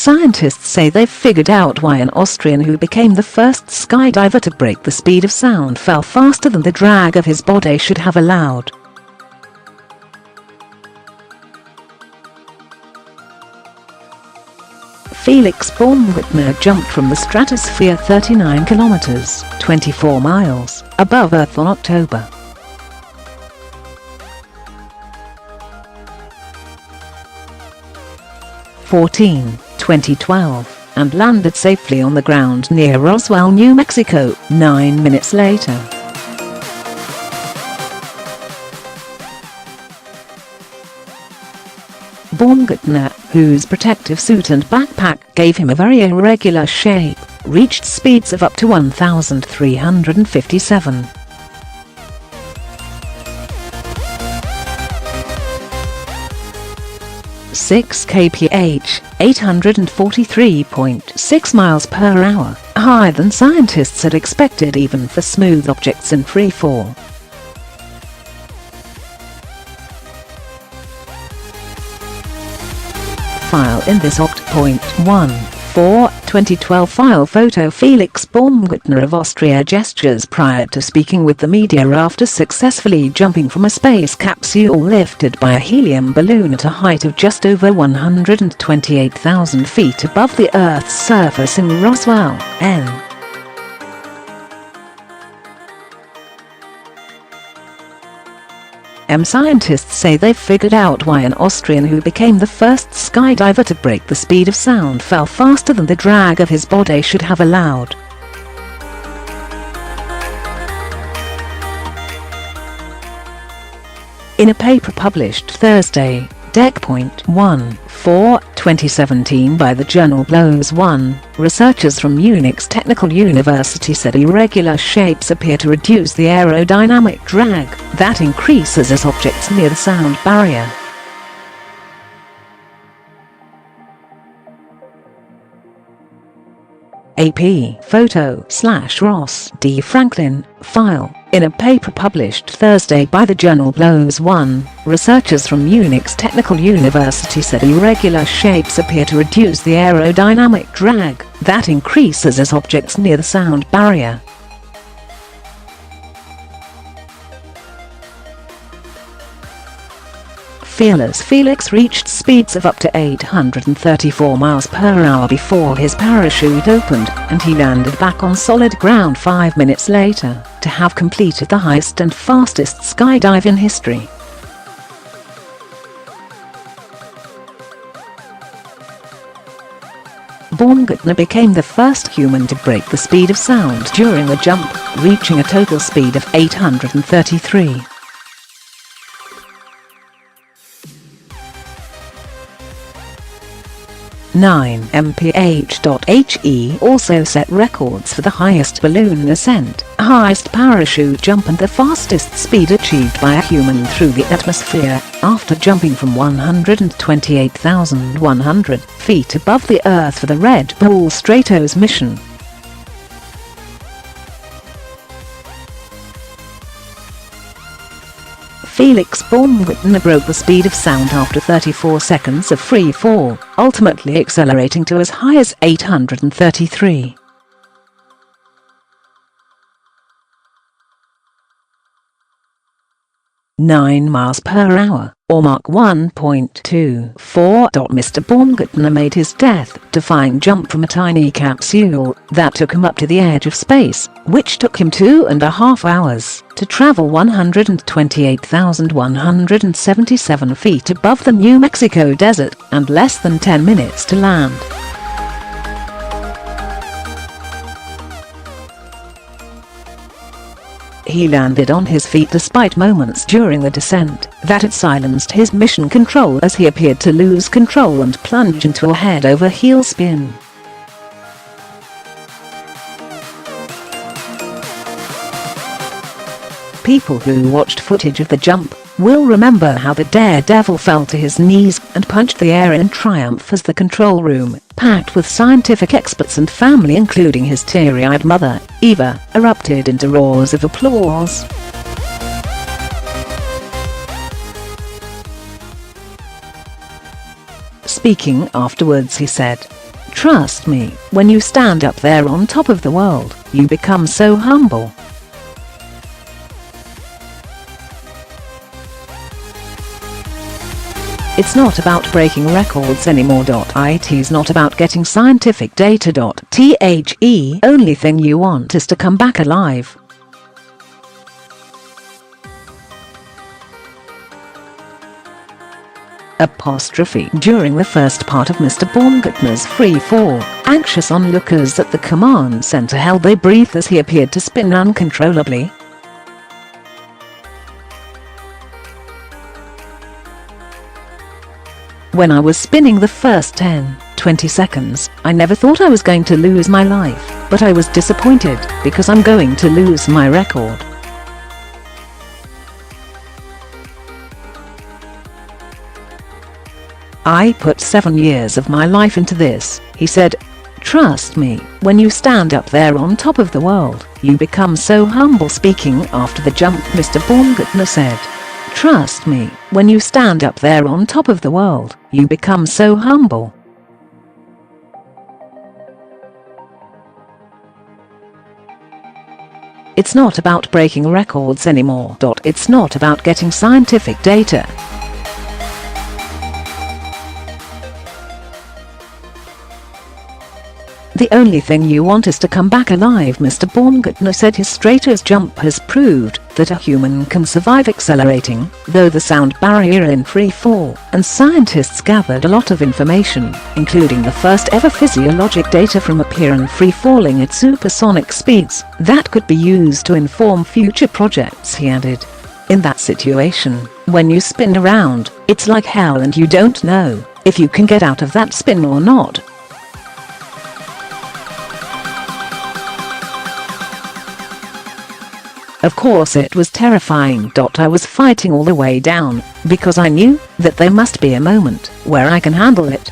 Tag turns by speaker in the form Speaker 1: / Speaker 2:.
Speaker 1: Scientists say they've figured out why an Austrian who became the first skydiver to break the speed of sound fell faster than the drag of his body should have allowed. Felix Baumgartner jumped from the stratosphere 39 kilometers (24 miles) above Earth on October 14, 2012, and landed safely on the ground near Roswell, New Mexico, 9 minutes later. Baumgartner, whose protective suit and backpack gave him a very irregular shape, reached speeds of up to 1,357. kph, 843.6 miles per hour, higher than scientists had expected even for smooth objects in free fall. File in this .1, 2012 file photo. Felix Baumgartner of Austria gestures prior to speaking with the media after successfully jumping from a space capsule lifted by a helium balloon at a height of just over 128,000 feet above the Earth's surface in Roswell, N. Scientists say they've figured out why an Austrian who became the first skydiver to break the speed of sound fell faster than the drag of his body should have allowed. In a paper published Thursday, D.Franklin, 2017 by the journal PLOS One, researchers from Munich's Technical University said irregular shapes appear to reduce the aerodynamic drag that increases as objects near the sound barrier. AP photo/Ross D.Franklin file. In a paper published Thursday by the journal PLOS One, researchers from Munich's Technical University said irregular shapes appear to reduce the aerodynamic drag that increases as objects near the sound barrier. Fearless Felix reached speeds of up to 834 miles per hour before his parachute opened, and he landed back on solid ground 5 minutes later, to have completed the highest and fastest skydive in history. Baumgartner became the first human to break the speed of sound during the jump, reaching a total speed of 833. N.M.He also set records for the highest balloon ascent, highest parachute jump and the fastest speed achieved by a human through the atmosphere, after jumping from 128,100 feet above the Earth for the Red Bull Stratos mission. Felix Baumgartner broke the speed of sound after 34 seconds of free fall, ultimately accelerating to as high as 833. miles per hour, or Mach 1.24. Mr. Baumgartner made his death-defying jump from a tiny capsule that took him up to the edge of space, which took him 2.5 hours, to travel 128,177 feet above the New Mexico desert, and less than 10 minutes to land. He landed on his feet despite moments during the descent that had silenced his mission control as he appeared to lose control and plunge into a head-over-heels spin. People who watched footage of the jump will remember how the daredevil fell to his knees and punched the air in triumph as the control room, packed with scientific experts and family including his teary-eyed mother, Eva, erupted into roars of applause. Speaking afterwards he said, Trust me, when you stand up there on top of the world, you become so humble. It's not about breaking records anymore. It is not about getting scientific data. The only thing you want is to come back alive. Apostrophe. During the first part of Mr. Baumgartner's free fall, anxious onlookers at the command center held their breath as he appeared to spin uncontrollably. When I was spinning the first 10-20 seconds, I never thought I was going to lose my life, but I was disappointed because I'm going to lose my record. I put 7 years of my life into this, he said. Trust me, when you stand up there on top of the world, you become so humble. Speaking after the jump, Mr. Baumgartner said, "Trust me, when you stand up there on top of the world, you become so humble." It's not about breaking records anymore. It's not about getting scientific data. The only thing you want is to come back alive. Mr. Baumgartner said his Stratos jump has proved that a human can survive accelerating, though the sound barrier in free fall, and scientists gathered a lot of information, including the first ever physiologic data from a piranha free falling at supersonic speeds, that could be used to inform future projects, he added. In that situation, when you spin around, it's like hell and you don't know if you can get out of that spin or not. Of course it was terrifying. I was fighting all the way down, because I knew that there must be a moment where I can handle it.